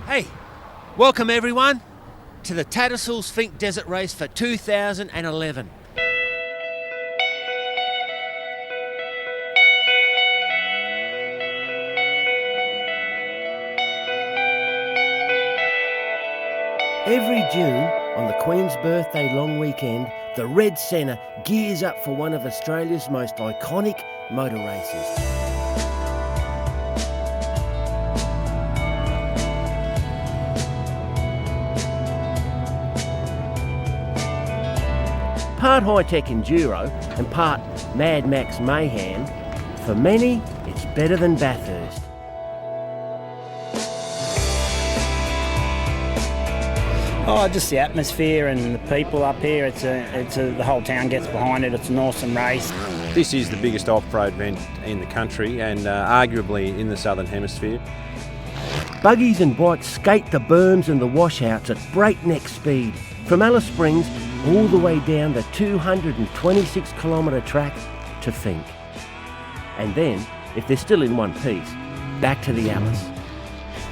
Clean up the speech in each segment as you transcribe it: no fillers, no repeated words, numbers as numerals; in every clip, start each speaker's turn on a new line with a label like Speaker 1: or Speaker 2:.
Speaker 1: Hey, welcome everyone to the Tattersalls Finke Desert Race for 2011. Every June, on the Queen's birthday long weekend, the Red Centre gears up for one of Australia's most iconic motor races. Part high-tech enduro and part Mad Max mayhem, for many it's better than Bathurst.
Speaker 2: Oh, just the atmosphere and the people up here. The whole town gets behind it. It's an awesome race.
Speaker 3: This is the biggest off-road event in the country and arguably in the Southern Hemisphere.
Speaker 1: Buggies and bikes skate the berms and the washouts at breakneck speed, from Alice Springs all the way down the 226 kilometre track to Finke. And then, if they're still in one piece, back to the Alice.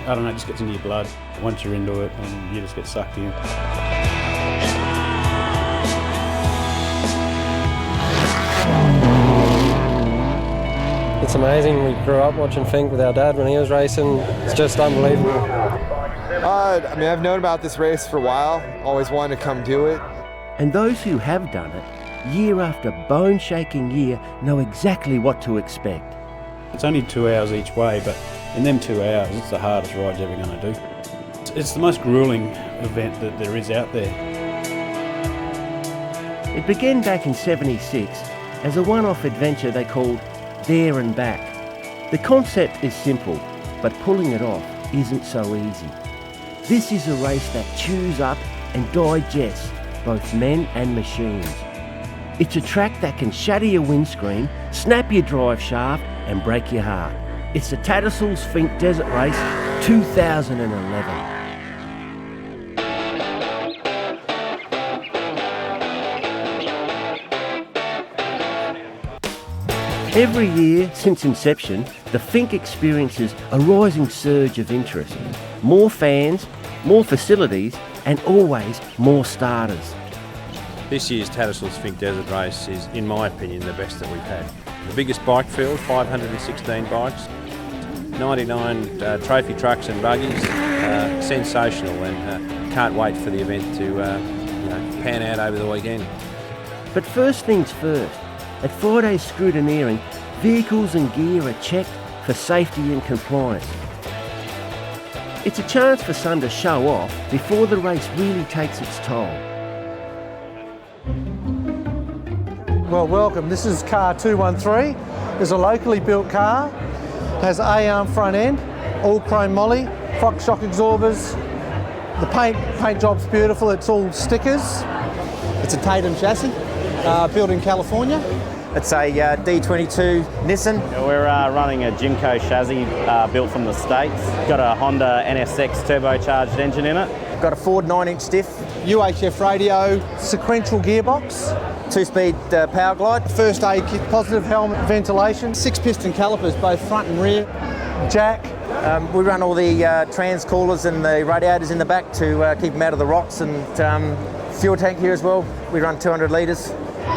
Speaker 4: I don't know, it just gets into your blood once you're into it and you just get sucked in.
Speaker 5: It's amazing. We grew up watching Finke with our dad when he was racing. It's just unbelievable.
Speaker 6: I've known about this race for a while, always wanted to come do it.
Speaker 1: And those who have done it, year after bone-shaking year, know exactly what to expect.
Speaker 4: It's only 2 hours each way, but in them 2 hours, it's the hardest ride you're ever going to do. It's the most gruelling event that there is out there.
Speaker 1: It began back in '76 as a one-off adventure they called There and Back. The concept is simple, but pulling it off isn't so easy. This is a race that chews up and digests both men and machines. It's a track that can shatter your windscreen, snap your drive shaft and break your heart. It's the Tattersalls Finke Desert Race 2011. Every year since inception, the Finke experiences a rising surge of interest. More fans, more facilities, and always more starters.
Speaker 3: This year's Tattersalls Finke Desert Race is, in my opinion, the best that we've had. The biggest bike field, 516 bikes, 99 trophy trucks and buggies, sensational, and can't wait for the event to pan out over the weekend.
Speaker 1: But first things first, at Friday's scrutineering, vehicles and gear are checked for safety and compliance. It's a chance for some to show off before the race really takes its toll.
Speaker 7: Well, welcome. This is car 213. It's a locally built car, has A-arm front end, all chrome moly, Fox shock absorbers. The paint job's beautiful, it's all stickers. It's a Tatum chassis, built in California.
Speaker 8: It's a D22 Nissan.
Speaker 9: We're running a Jimco chassis built from the States. Got a Honda NSX turbocharged engine in it.
Speaker 8: Got a Ford 9-inch diff.
Speaker 7: UHF radio, sequential gearbox.
Speaker 8: 2-speed power glide.
Speaker 7: First aid kit, positive helmet, ventilation. 6-piston calipers, both front and rear. Jack.
Speaker 8: We run all the trans coolers and the radiators in the back to keep them out of the rocks, and fuel tank here as well. We run 200 litres.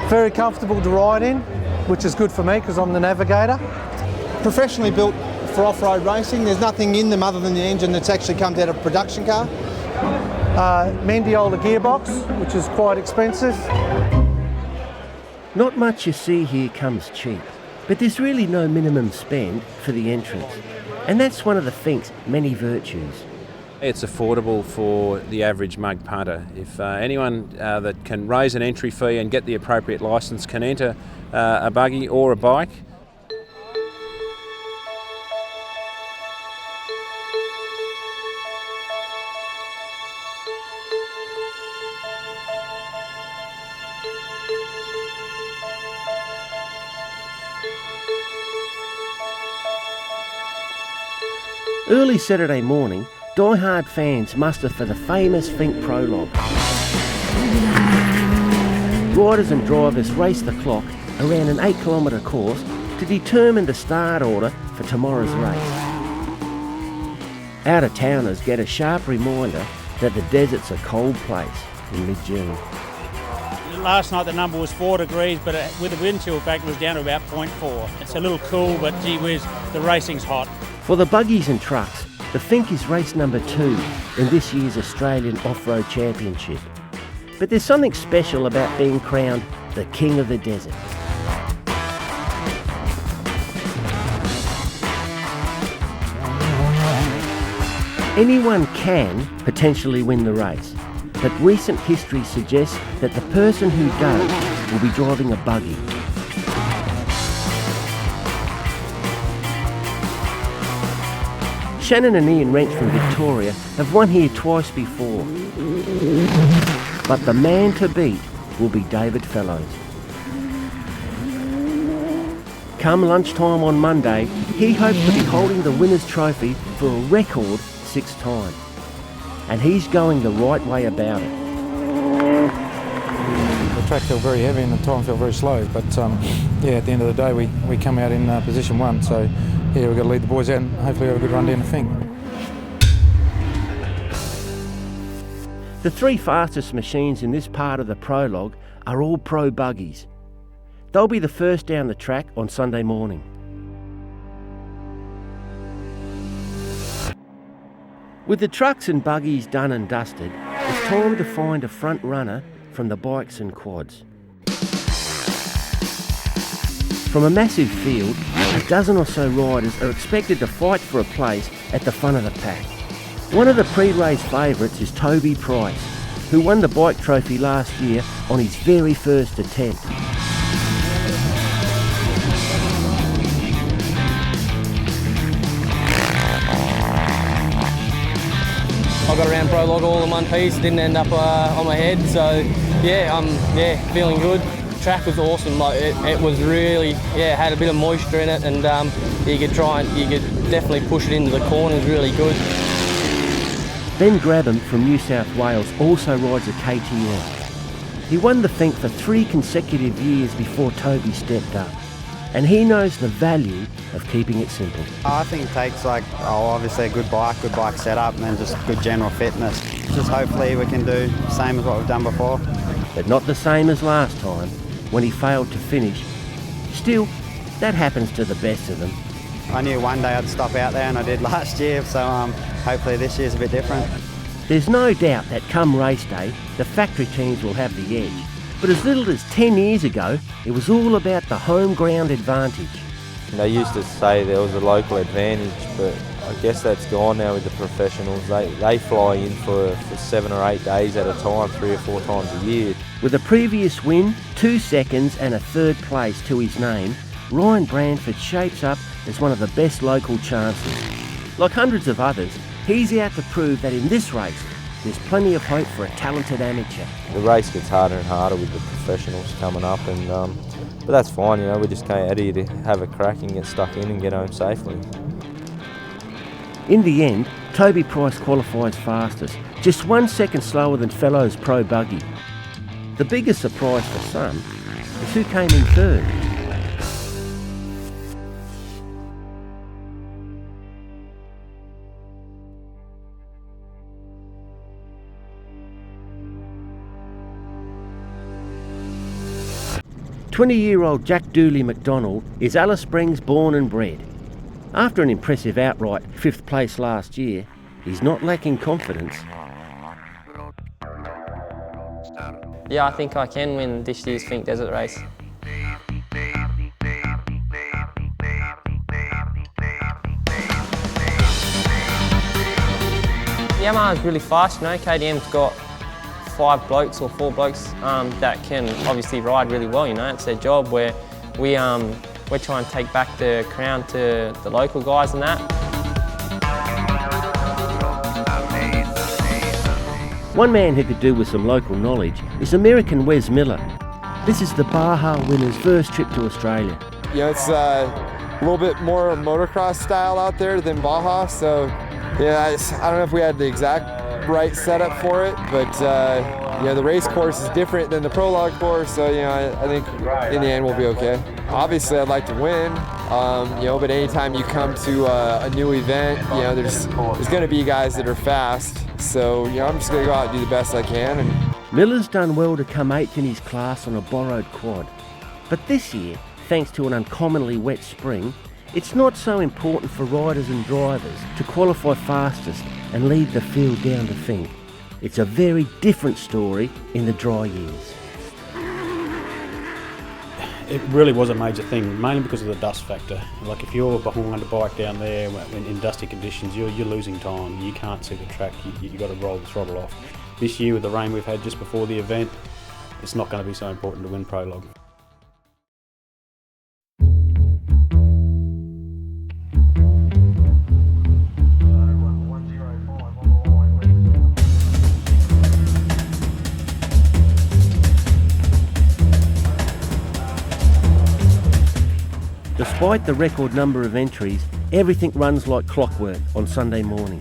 Speaker 7: Very comfortable to ride in, which is good for me because I'm the navigator. Professionally built for off-road racing. There's nothing in them other than the engine that's actually comes out of a production car. Mendiola gearbox, which is quite expensive.
Speaker 1: Not much you see here comes cheap, but there's really no minimum spend for the entrance. And that's one of the Finke's many virtues.
Speaker 3: It's affordable for the average mug punter. If anyone that can raise an entry fee and get the appropriate licence can enter a buggy or a bike.
Speaker 1: Early Saturday morning, die-hard fans muster for the famous Finke prologue. Riders and drivers race the clock around an 8-kilometre course to determine the start order for tomorrow's race. Out-of-towners get a sharp reminder that the desert's a cold place in mid-June.
Speaker 10: Last night the number was 4 degrees, but with the wind chill factor it was down to about 0.4. It's a little cool, but gee whiz, the racing's hot.
Speaker 1: For the buggies and trucks, the Finke is race number 2 in this year's Australian Off-Road Championship. But there's something special about being crowned the King of the Desert. Anyone can potentially win the race, but recent history suggests that the person who does will be driving a buggy. Shannon and Ian Wrench from Victoria have won here twice before. But the man to beat will be David Fellows. Come lunchtime on Monday, he hopes to be holding the winner's trophy for a record 6th time. And he's going the right way about it.
Speaker 11: The track felt very heavy and the time felt very slow, but yeah, at the end of the day we come out in position 1, so yeah, we've got to lead the boys out and hopefully have a good run down the Finke.
Speaker 1: The 3 fastest machines in this part of the prologue are all pro buggies. They'll be the first down the track on Sunday morning. With the trucks and buggies done and dusted, it's time to find a front runner from the bikes and quads. From a massive field, a dozen or so riders are expected to fight for a place at the front of the pack. One of the pre-race favourites is Toby Price, who won the bike trophy last year on his very first attempt.
Speaker 5: I got around prologue all in one piece, didn't end up on my head, so yeah, feeling good. The track was awesome, like it was really, had a bit of moisture in it, and you could definitely push it into the corners really good.
Speaker 1: Ben Grabham from New South Wales also rides a KTM. He won the Finke for 3 consecutive years before Toby stepped up, and he knows the value of keeping it simple.
Speaker 12: I think it takes obviously a good bike setup and then just good general fitness. Just hopefully we can do the same as what we've done before.
Speaker 1: But not the same as last time, when he failed to finish. Still, that happens to the best of them.
Speaker 12: I knew one day I'd stop out there, and I did last year, so hopefully this year's a bit different.
Speaker 1: There's no doubt that come race day, the factory teams will have the edge. But as little as 10 years ago, it was all about the home ground advantage.
Speaker 13: They used to say there was a local advantage, but I guess that's gone now with the professionals. They fly in for 7 or 8 days at a time, 3 or 4 times a year.
Speaker 1: With a previous win, 2 seconds and a 3rd place to his name, Ryan Branford shapes up as one of the best local chances. Like hundreds of others, he's out to prove that in this race, there's plenty of hope for a talented amateur.
Speaker 13: The race gets harder and harder with the professionals coming up, and but that's fine, we're just out here to have a crack and get stuck in and get home safely.
Speaker 1: In the end, Toby Price qualifies fastest, just 1 second slower than Fellows Pro Buggy. The biggest surprise for some is who came in 3rd. "20-year-old Jack Dooley McDonald is Alice Springs born and bred. After an impressive outright 5th place last year, he's not lacking confidence.
Speaker 5: Yeah, I think I can win this year's Finke Desert race. Yamaha's really fast, KTM's got 5 blokes or 4 blokes that can obviously ride really well, it's their job, where we're trying to take back the crown to the local guys and that.
Speaker 1: One man who could do with some local knowledge is American Wes Miller. This is the Baja winner's first trip to Australia.
Speaker 6: It's a little bit more motocross style out there than Baja, so I don't know if we had the exact right setup for it, but the race course is different than the prologue course, so I think in the end we'll be okay. Obviously I'd like to win, But anytime you come to a new event, there's going to be guys that are fast. So, I'm just going to go out and do the best I can. And
Speaker 1: Miller's done well to come 8th in his class on a borrowed quad. But this year, thanks to an uncommonly wet spring, it's not so important for riders and drivers to qualify fastest and lead the field down to Finke. It's a very different story in the dry years.
Speaker 4: It really was a major thing, mainly because of the dust factor. Like if you're behind a bike down there in dusty conditions, you're losing time. You can't see the track. You've got to roll the throttle off. This year with the rain we've had just before the event, it's not going to be so important to win prologue.
Speaker 1: Despite the record number of entries, everything runs like clockwork on Sunday morning.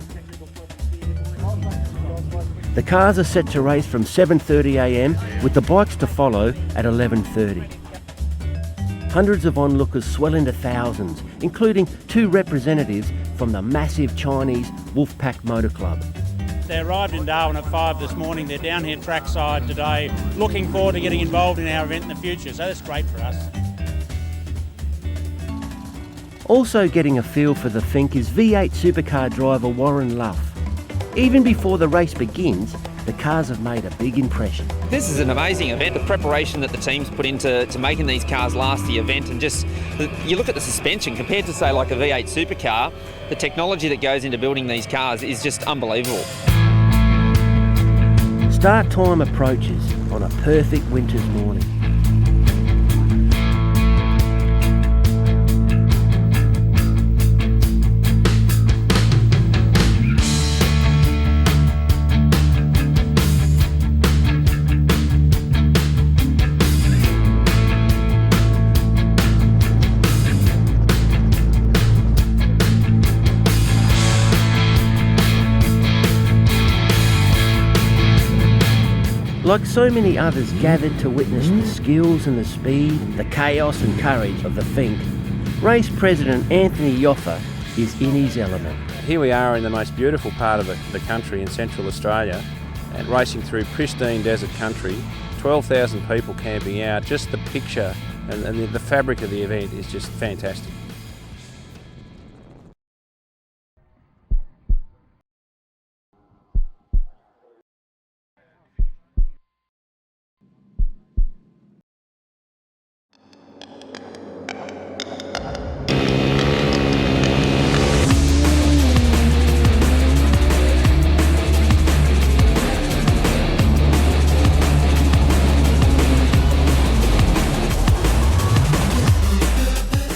Speaker 1: The cars are set to race from 7:30am with the bikes to follow at 11:30. Hundreds of onlookers swell into thousands, including 2 representatives from the massive Chinese Wolfpack Motor Club.
Speaker 10: They arrived in Darwin at 5 this morning. They're down here trackside today, looking forward to getting involved in our event in the future, so that's great for us.
Speaker 1: Also getting a feel for the Finke is V8 supercar driver Warren Luff. Even before the race begins, the cars have made a big impression.
Speaker 14: This is an amazing event, the preparation that the team's put into making these cars last the event, and just, you look at the suspension compared to say like a V8 supercar, the technology that goes into building these cars is just unbelievable.
Speaker 1: Start time approaches on a perfect winter's morning. Like so many others gathered to witness the skills and the speed, the chaos and courage of the Finke, race president Anthony Yoffa is in his element.
Speaker 3: Here we are in the most beautiful part of the country in Central Australia, and racing through pristine desert country, 12,000 people camping out. Just the picture and the fabric of the event is just fantastic.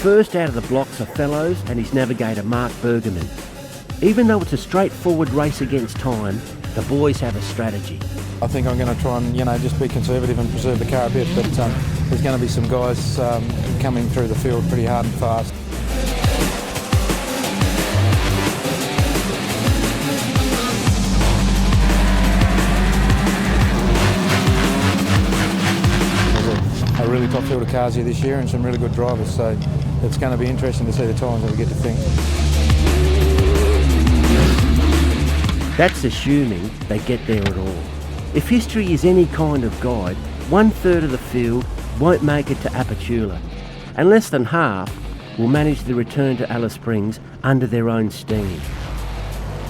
Speaker 1: First out of the blocks are Fellows and his navigator Mark Bergerman. Even though it's a straightforward race against time, the boys have a strategy.
Speaker 11: I think I'm going to try and just be conservative and preserve the car a bit, but there's going to be some guys coming through the field pretty hard and fast. A really top field of cars here this year and some really good drivers, so it's going to be interesting to see the times that we get to Finke.
Speaker 1: That's assuming they get there at all. If history is any kind of guide, 1/3 of the field won't make it to Apachula, and less than half will manage the return to Alice Springs under their own steam.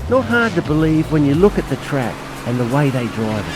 Speaker 1: Not hard to believe when you look at the track and the way they drive it.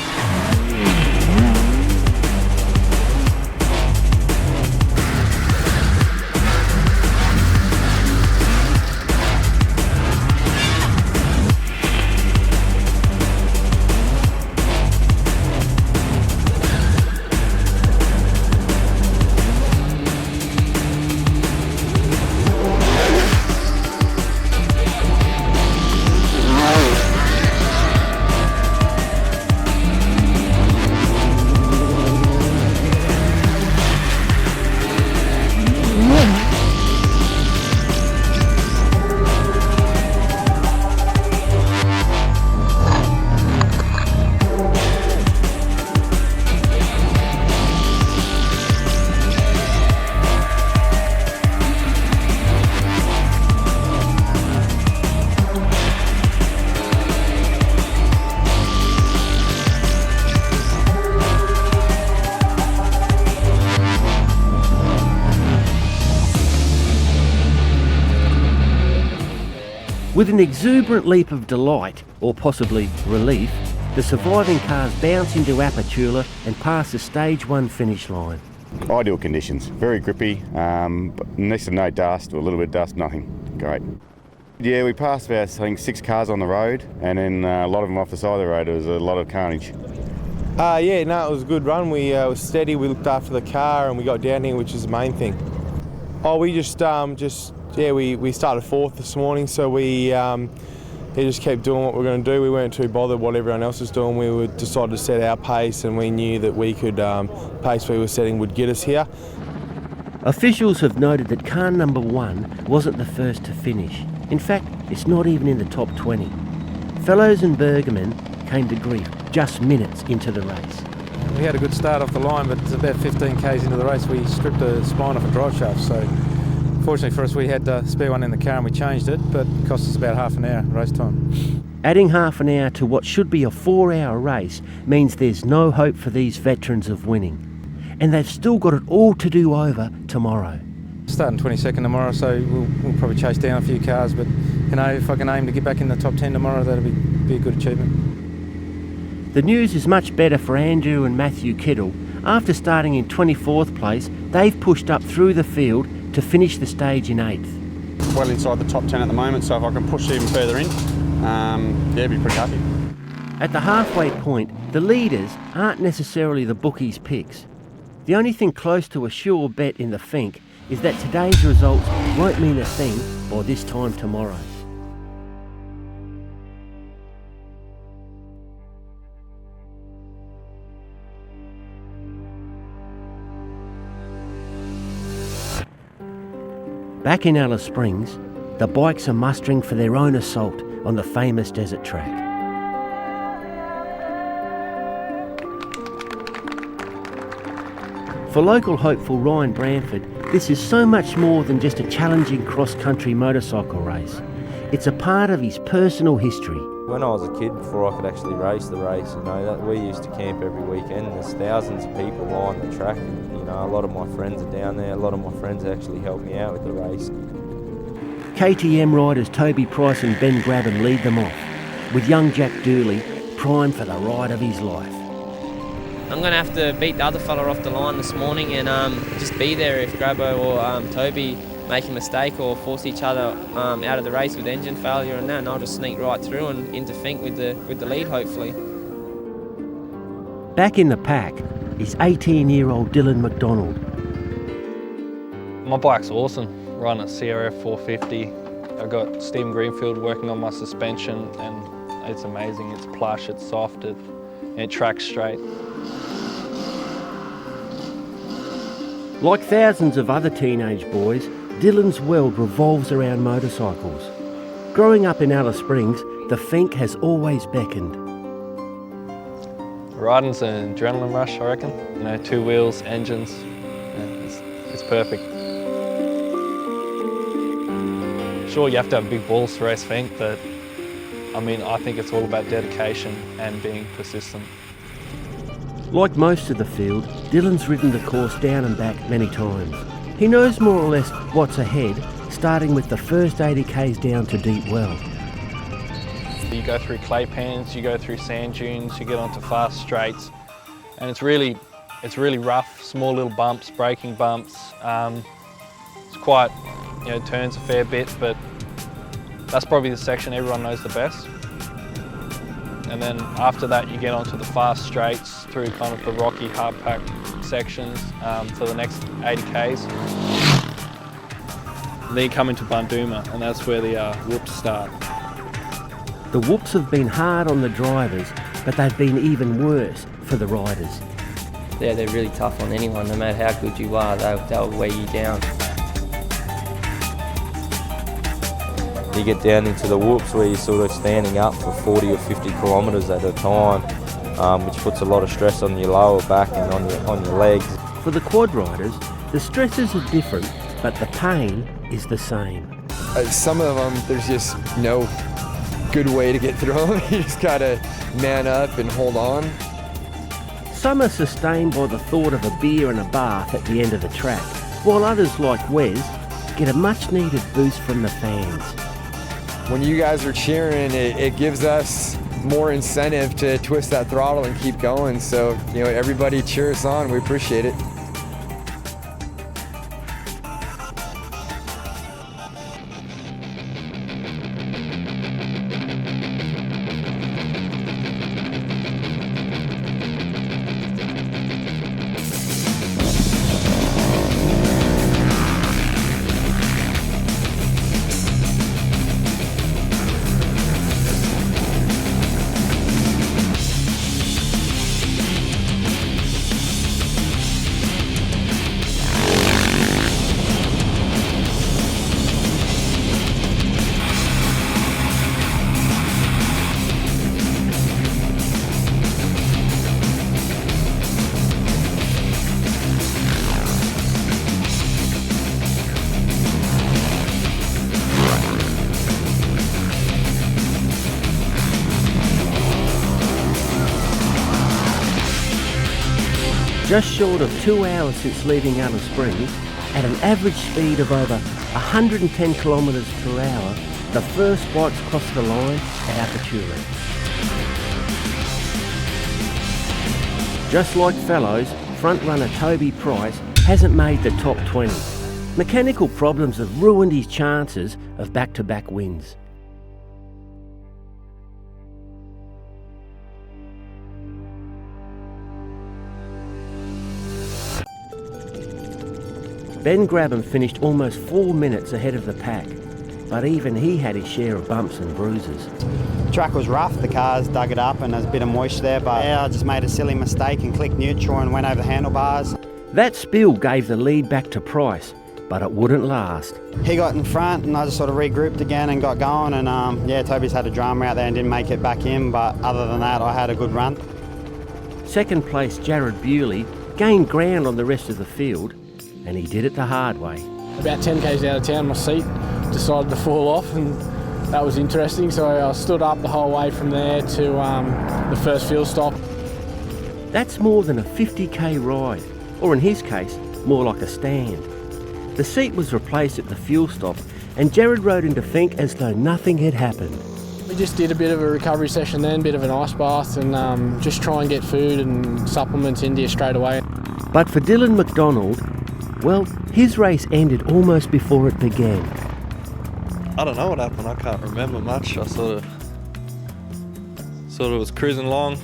Speaker 1: With an exuberant leap of delight, or possibly relief, the surviving cars bounce into Apatula and pass the stage 1 finish line.
Speaker 15: Ideal conditions, very grippy, next to no dust, or a little bit of dust, nothing. Great. Yeah, we passed about, I think, 6 cars on the road, and then a lot of them off the side of the road. There was a lot of carnage.
Speaker 16: Yeah, no, it was a good run. We were steady, we looked after the car, and we got down here, which is the main thing. Oh, we we started 4th this morning, so we just kept doing what we were going to do. We weren't too bothered what everyone else was doing. We decided to set our pace, and we knew that we could, pace we were setting would get us here.
Speaker 1: Officials have noted that car number 1 wasn't the first to finish. In fact, it's not even in the top 20. Fellows and Bergerman came to grief just minutes into the race.
Speaker 11: We had a good start off the line, but about 15 k's into the race we stripped a spine off a drive shaft, so fortunately for us we had the spare one in the car and we changed it, but it cost us about half an hour race time.
Speaker 1: Adding half an hour to what should be a 4-hour race means there's no hope for these veterans of winning. And they've still got it all to do over tomorrow.
Speaker 11: Starting 22nd tomorrow, so we'll probably chase down a few cars, but if I can aim to get back in the top 10 tomorrow, that'll be a good achievement.
Speaker 1: The news is much better for Andrew and Matthew Kittle. After starting in 24th place, they've pushed up through the field to finish the stage in 8th.
Speaker 17: Well inside the top 10 at the moment, so if I can push even further in, be pretty happy.
Speaker 1: At the halfway point, the leaders aren't necessarily the bookies' picks. The only thing close to a sure bet in the Finke is that today's results won't mean a thing by this time tomorrow. Back in Alice Springs, the bikes are mustering for their own assault on the famous desert track. For local hopeful Ryan Branford, this is so much more than just a challenging cross-country motorcycle race. It's a part of his personal history.
Speaker 13: When I was a kid, before I could actually race the race, we used to camp every weekend. There's thousands of people line the track, and a lot of my friends are down there. A lot of my friends actually help me out with the race.
Speaker 1: KTM riders Toby Price and Ben Grabban lead them off, with young Jack Dooley primed for the ride of his life.
Speaker 5: I'm going to have to beat the other fella off the line this morning and just be there if Grabbo or Toby make a mistake or force each other out of the race with engine failure and that, and I'll just sneak right through and into Finke with the lead, hopefully.
Speaker 1: Back in the pack is 18-year-old Dylan McDonald.
Speaker 18: My bike's awesome. Riding a CRF 450. I've got Stephen Greenfield working on my suspension, and it's amazing. It's plush, it's soft, and it tracks straight.
Speaker 1: Like thousands of other teenage boys, Dylan's world revolves around motorcycles. Growing up in Alice Springs, the Finke has always beckoned.
Speaker 18: Riding's an adrenaline rush, I reckon. 2 wheels, engines, it's perfect. Sure, you have to have big balls to race Finke, but I think it's all about dedication and being persistent.
Speaker 1: Like most of the field, Dylan's ridden the course down and back many times. He knows more or less what's ahead, starting with the first 80 k's down to Deep Well.
Speaker 18: You go through clay pans, you go through sand dunes, you get onto fast straights, and it's really rough, small little bumps, braking bumps. It's quite, turns a fair bit, but that's probably the section everyone knows the best. And then after that, you get onto the fast straights through kind of the rocky, hard-packed sections for the next 80 k's. Then you come into Bunduma, and that's where the whoops start.
Speaker 1: The whoops have been hard on the drivers, but they've been even worse for the riders.
Speaker 5: Yeah, they're really tough on anyone. No matter how good you are, they'll weigh you down.
Speaker 13: You get down into the whoops where you're sort of standing up for 40 or 50 kilometres at a time, which puts a lot of stress on your lower back and on your legs.
Speaker 1: For the quad riders, the stresses are different, but the pain is the same.
Speaker 6: Some of them, there's just no good way to get through them. You just gotta man up and hold on.
Speaker 1: Some are sustained by the thought of a beer and a bath at the end of the track, while others, like Wes, get a much-needed boost from the fans.
Speaker 6: when you guys are cheering, it gives us more incentive to twist that throttle and keep going. So, everybody cheer us on. We appreciate it.
Speaker 1: Just short of 2 hours since leaving Alice Springs, at an average speed of over 110 kilometres per hour, the first bikes crossed the line at Apaturi. Just like Fellows, front-runner Toby Price hasn't made the top 20. Mechanical problems have ruined his chances of back-to-back wins. Ben Grabham finished almost 4 minutes ahead of the pack, but even he had his share of bumps and bruises.
Speaker 12: The track was rough, the cars dug it up and there's a bit of moisture there, but I just made a silly mistake and clicked neutral and went over the handlebars.
Speaker 1: That spill gave the lead back to Price, but it wouldn't last.
Speaker 12: He got in front and I just sort of regrouped again and got going, and Toby's had a drama out there and didn't make it back in, but other than that I had a good run.
Speaker 1: Second place Jared Bewley gained ground on the rest of the field, and he did it the hard way.
Speaker 19: About 10 k's out of town, my seat decided to fall off, and that was interesting. So I stood up the whole way from there to the first fuel stop.
Speaker 1: That's more than a 50k ride, or in his case, more like a stand. The seat was replaced at the fuel stop, and Jared rode into Finke as though nothing had happened.
Speaker 19: We just did a bit of a recovery session then, bit of an ice bath, and just try and get food and supplements into you straight away.
Speaker 1: But for Dylan McDonald, well, his race ended almost before it began.
Speaker 20: I don't know what happened. I can't remember much. I sort of was cruising along.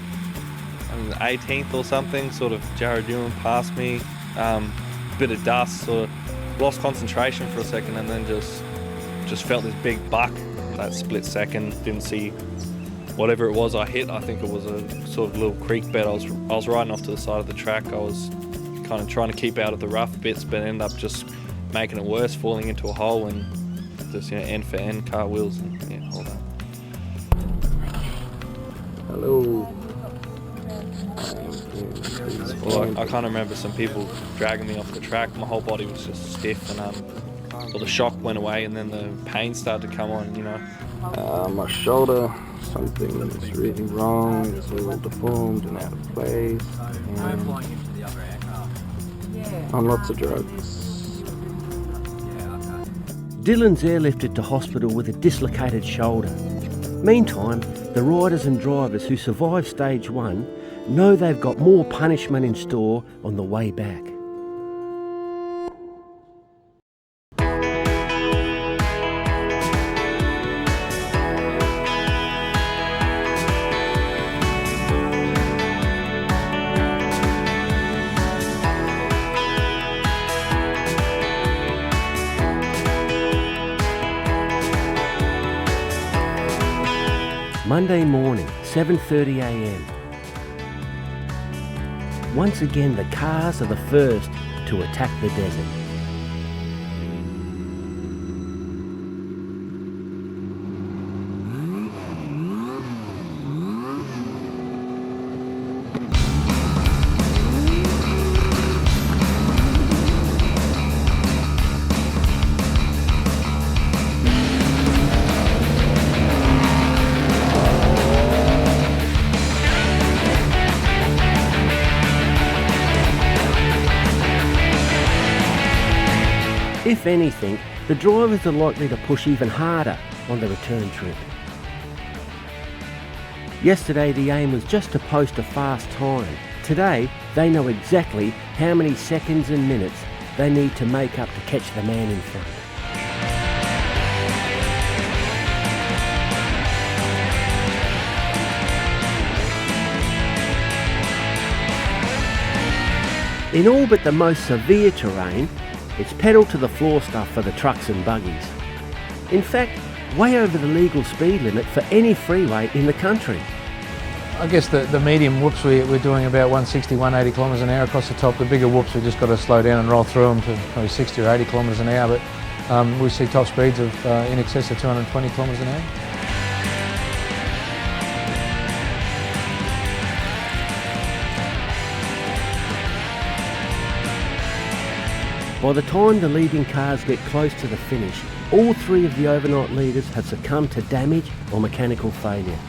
Speaker 20: I was 18th or something. Sort of Jared Ewan passed me. Bit of dust. Sort of lost concentration for a second, and then just felt this big buck. That split second, didn't see whatever it was I hit. I think it was a sort of little creek bed. I was riding off to the side of the track. I was kind of trying to keep out of the rough bits, but ended up just making it worse, falling into a hole and just end for end car wheels and all that.
Speaker 21: Hello.
Speaker 20: Well, I kind of remember some people dragging me off the track. My whole body was just stiff, and well, the shock went away, and then the pain started to come on.
Speaker 21: My shoulder, something is really wrong. It's a little deformed and out of place. And on lots of drugs.
Speaker 1: Dylan's airlifted to hospital with a dislocated shoulder. Meantime, the riders and drivers who survived stage 1 know they've got more punishment in store on the way back. Monday morning, 7:30 a.m. Once again, the cars are the first to attack the desert. If anything, the drivers are likely to push even harder on the return trip. Yesterday the aim was just to post a fast time. Today they know exactly how many seconds and minutes they need to make up to catch the man in front. In all but the most severe terrain, it's pedal to the floor stuff for the trucks and buggies. In fact, way over the legal speed limit for any freeway in the country.
Speaker 11: I guess the medium whoops we're doing about 160, 180 kilometres an hour across the top. The bigger whoops we've just got to slow down and roll through them to probably 60 or 80 kilometres an hour, but we see top speeds of in excess of 220 kilometres an hour.
Speaker 1: By the time the leading cars get close to the finish, all three of the overnight leaders have succumbed to damage or mechanical failure.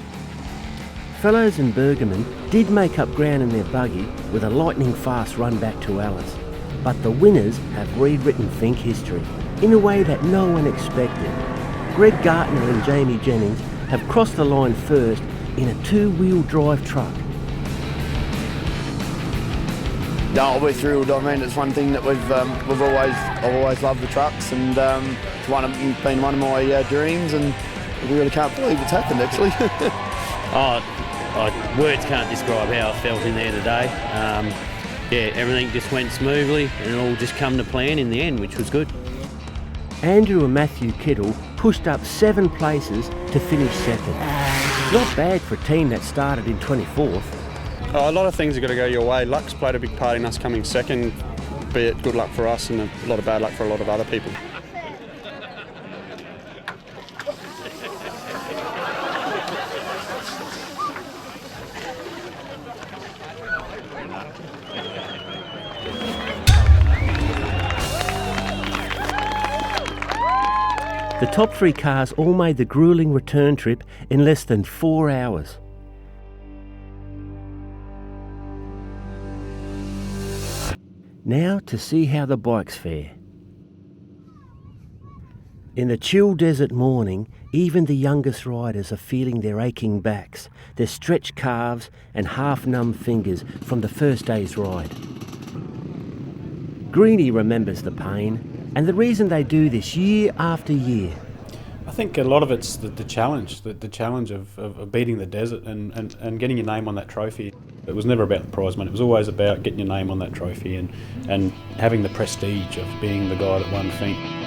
Speaker 1: Fellows and Bergerman did make up ground in their buggy with a lightning-fast run back to Alice, but the winners have rewritten Finke history in a way that no one expected. Greg Gartner and Jamie Jennings have crossed the line first in a two-wheel drive truck.
Speaker 2: No, we're thrilled. I mean, it's one thing that I've always loved the trucks, and it's been one of my dreams, and we really can't believe it's happened actually.
Speaker 22: Words can't describe how I felt in there today. Everything just went smoothly, and it all just come to plan in the end, which was good.
Speaker 1: Andrew and Matthew Kittle pushed up 7 places to finish second. Not bad for a team that started in 24th.
Speaker 17: A lot of things have got to go your way. Luck's played a big part in us coming second, be it good luck for us and a lot of bad luck for a lot of other people.
Speaker 1: The top 3 cars all made the gruelling return trip in less than 4 hours. Now to see how the bikes fare. In the chill desert morning, even the youngest riders are feeling their aching backs, their stretched calves and half-numb fingers from the first day's ride. Greenie remembers the pain and the reason they do this year after year.
Speaker 4: I think a lot of it's the challenge, the challenge of beating the desert and getting your name on that trophy. It was never about the prize money, it was always about getting your name on that trophy and having the prestige of being the guy that won Finke.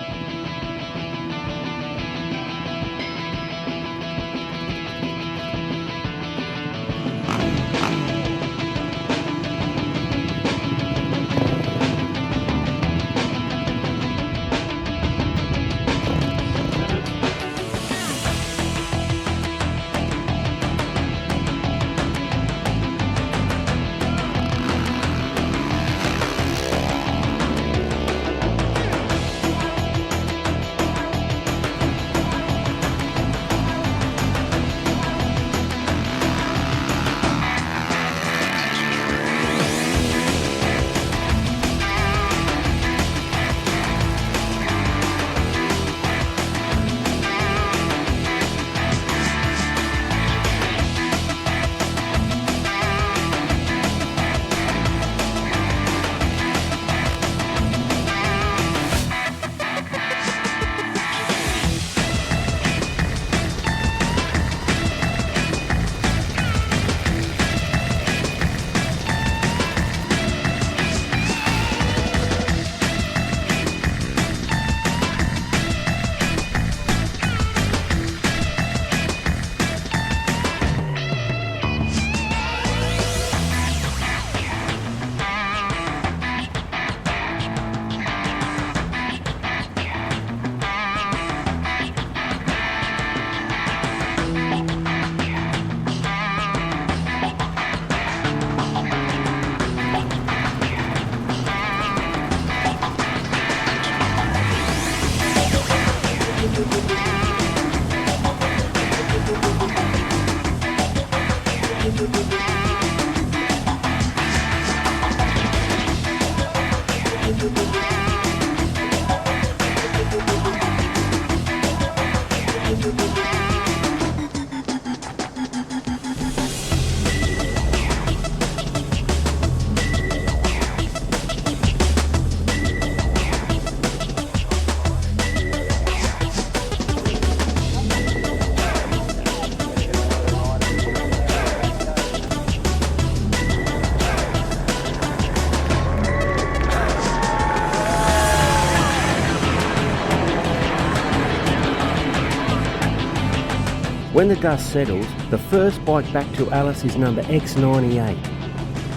Speaker 1: When the dust settles, the first bike back to Alice is number X98.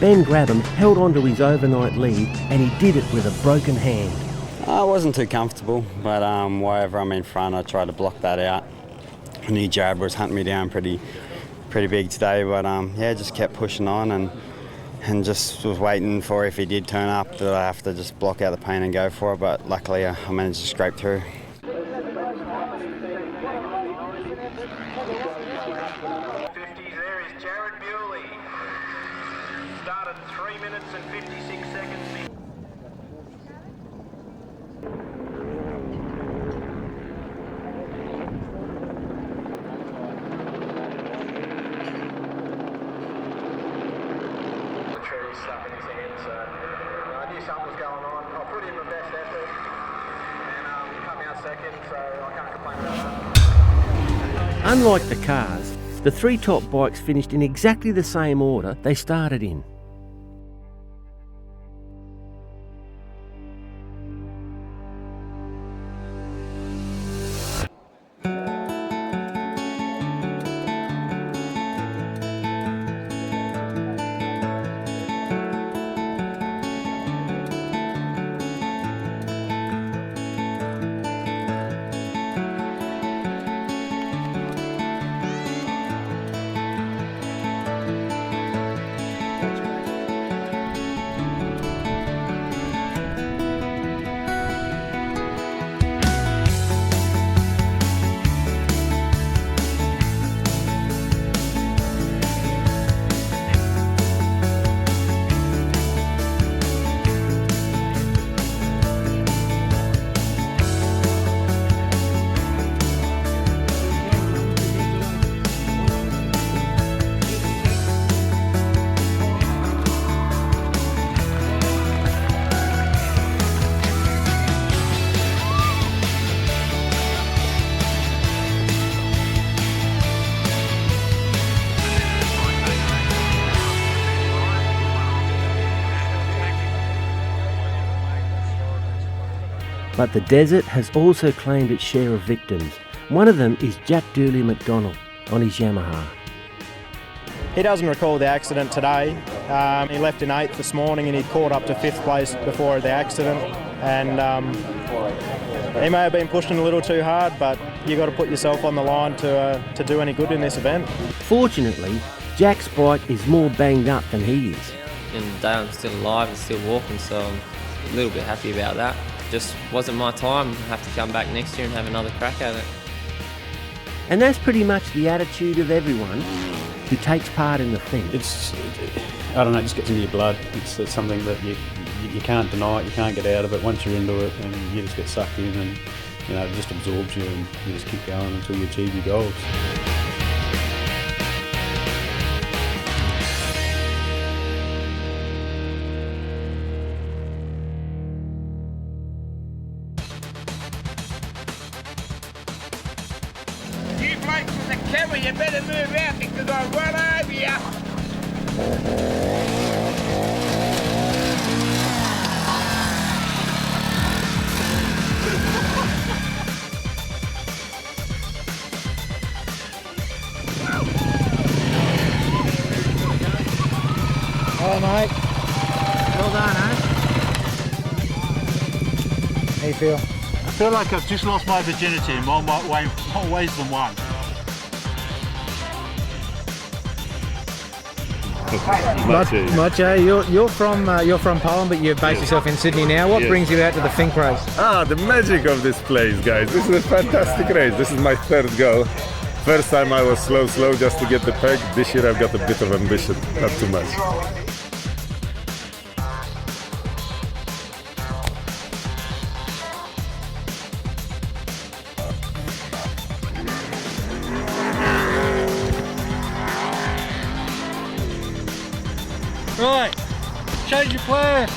Speaker 1: Ben Grabham held on to his overnight lead and he did it with a broken hand.
Speaker 12: I wasn't too comfortable, but wherever I'm in front, I try to block that out. I knew Jared was hunting me down pretty big today, but yeah, just kept pushing on and just was waiting for if he did turn up that I have to just block out the pain and go for it, but luckily I managed to scrape through.
Speaker 8: Started 3 minutes and 56 seconds. The tree stuck in his hand, so I knew something was going on. I put in my best effort and come out second, so I can't complain about that.
Speaker 1: Unlike the cars, the three top bikes finished in exactly the same order they started in. But the desert has also claimed its share of victims. One of them is Jack Dooley McDonald on his Yamaha.
Speaker 9: He doesn't recall the accident today. He left in 8th this morning and he caught up to 5th place before the accident. And he may have been pushing a little too hard, but you've got to put yourself on the line to do any good in this event.
Speaker 1: Fortunately, Jack's bike is more banged up than he is.
Speaker 5: And the day I'm still alive and still walking, so I'm a little bit happy about that. Just wasn't my time. I have to come back next year and have another crack at it.
Speaker 1: And that's pretty much the attitude of everyone who takes part in the thing.
Speaker 4: I don't know, it just gets into your blood. It's something that you can't deny it, you can't get out of it. Once you're into it, and you just get sucked in, and it just absorbs you, and you just keep going until you achieve your goals.
Speaker 8: You blokes with the camera, you better move out because I'll run over you.
Speaker 7: Oh, mate. Well done, eh? How you feel?
Speaker 23: I feel like I've just lost my virginity in more ways than one.
Speaker 7: Moche, you're from Poland, but you've based yourself in Sydney now. What brings you out to the Finke race?
Speaker 24: The magic of this place, guys. This is a fantastic race. This is my third go. First time I was slow just to get the peg. This year I've got a bit of ambition, not too much.
Speaker 23: Right, change your plan.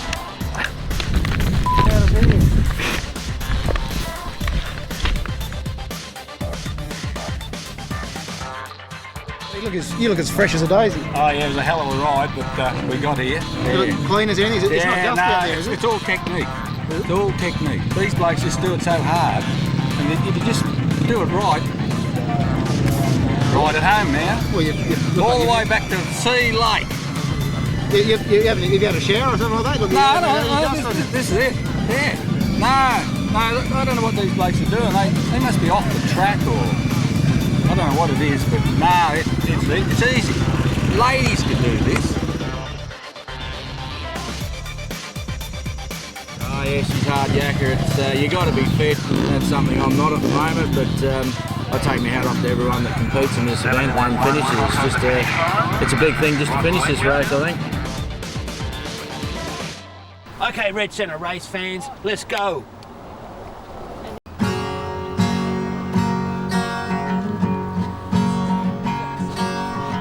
Speaker 7: You look as fresh as a daisy.
Speaker 23: Oh yeah, it was a hell of a ride, but we got here.
Speaker 7: You look clean as anything. It's not dusty out there, is it?
Speaker 23: It's all technique. It's all technique. These blokes just do it so hard, and if you just do it right,
Speaker 3: Right at home now.
Speaker 10: Well,
Speaker 3: all the way back to Sea Lake.
Speaker 10: You haven't had a shower or something like that?
Speaker 3: No, this is it. Yeah. No, I don't know what these blokes are doing. They must be off the track or I don't know what it is, but no, it's easy. Ladies can do this.
Speaker 14: Oh yeah, she's hard yakka. It's you got to be fit. That's something I'm not at the moment, but I take my hat off to everyone that competes in this event and finishes. It's just it's a big thing just to finish this race, I think.
Speaker 1: Okay, Red Centre race fans, let's go.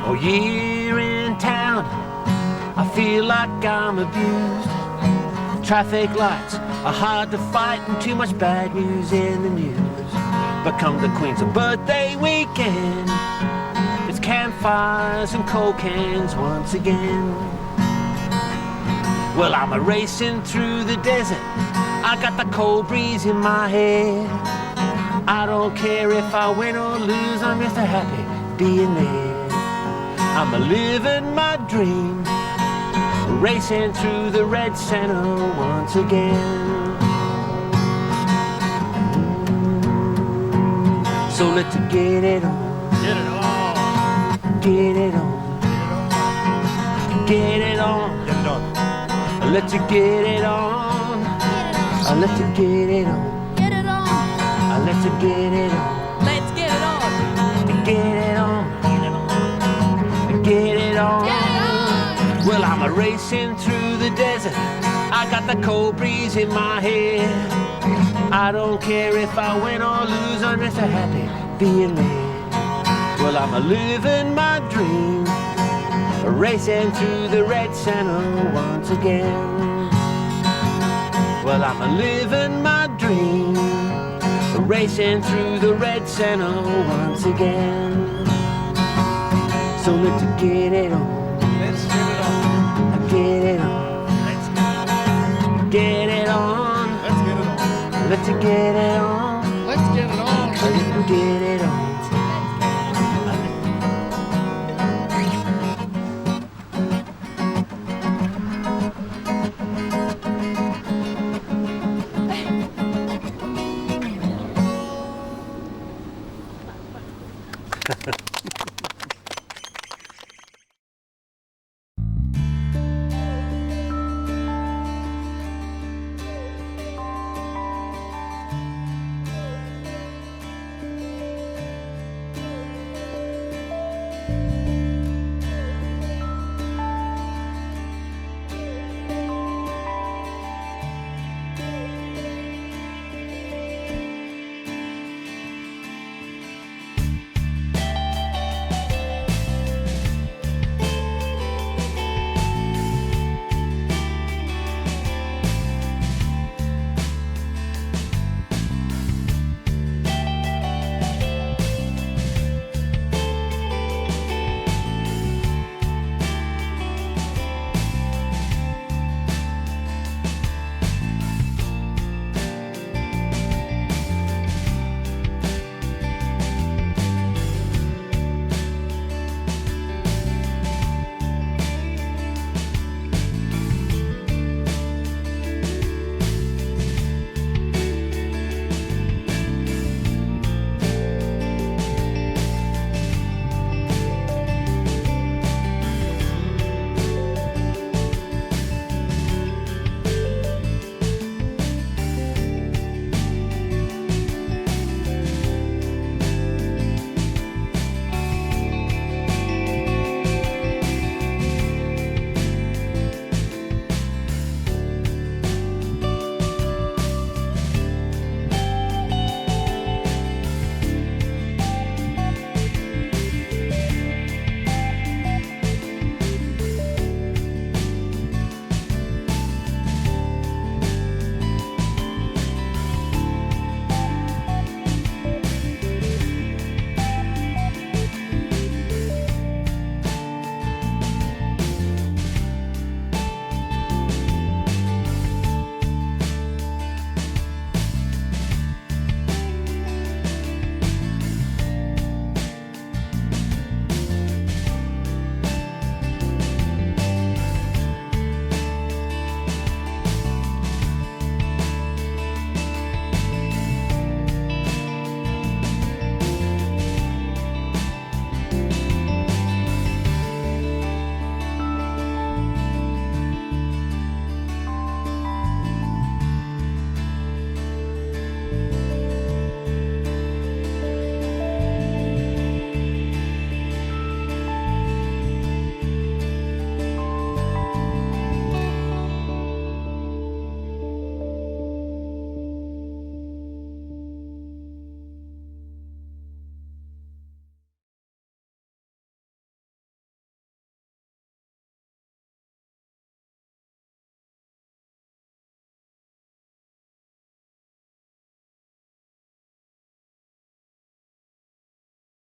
Speaker 1: Oh, year in town, I feel like I'm abused. Traffic lights are hard to fight and too much bad news in the news. But come the Queen's birthday weekend, it's campfires and cold cans once again. Well, I'm a-racing through the desert, I got the cold breeze in my hair. I don't care if I win or lose, I'm just happy being there. I'm a-living my dream, racing through the Red Centre once again. So let's get it on. Get it on. Get it on. Get it on. Get it on. Let's get it on. Let's get it on.
Speaker 15: Get it on.
Speaker 1: Let's get it on.
Speaker 15: Let's get it on.
Speaker 1: Get it on. Get it on. Well, I'm a-racing through the desert, I got the cold breeze in my hair. I don't care if I win or lose, I'm just happy being there. Well, I'm a-living my dream, racing through the Red Centre once again. Well, I'm a-living my dream, racing through the Red Centre once again. So let's get it on.
Speaker 3: Let's get it on.
Speaker 1: Get it on.
Speaker 3: Let's
Speaker 1: get it on.
Speaker 3: Let's get it on.
Speaker 1: Let's get it on.
Speaker 3: Let's get it on.
Speaker 1: Let's get it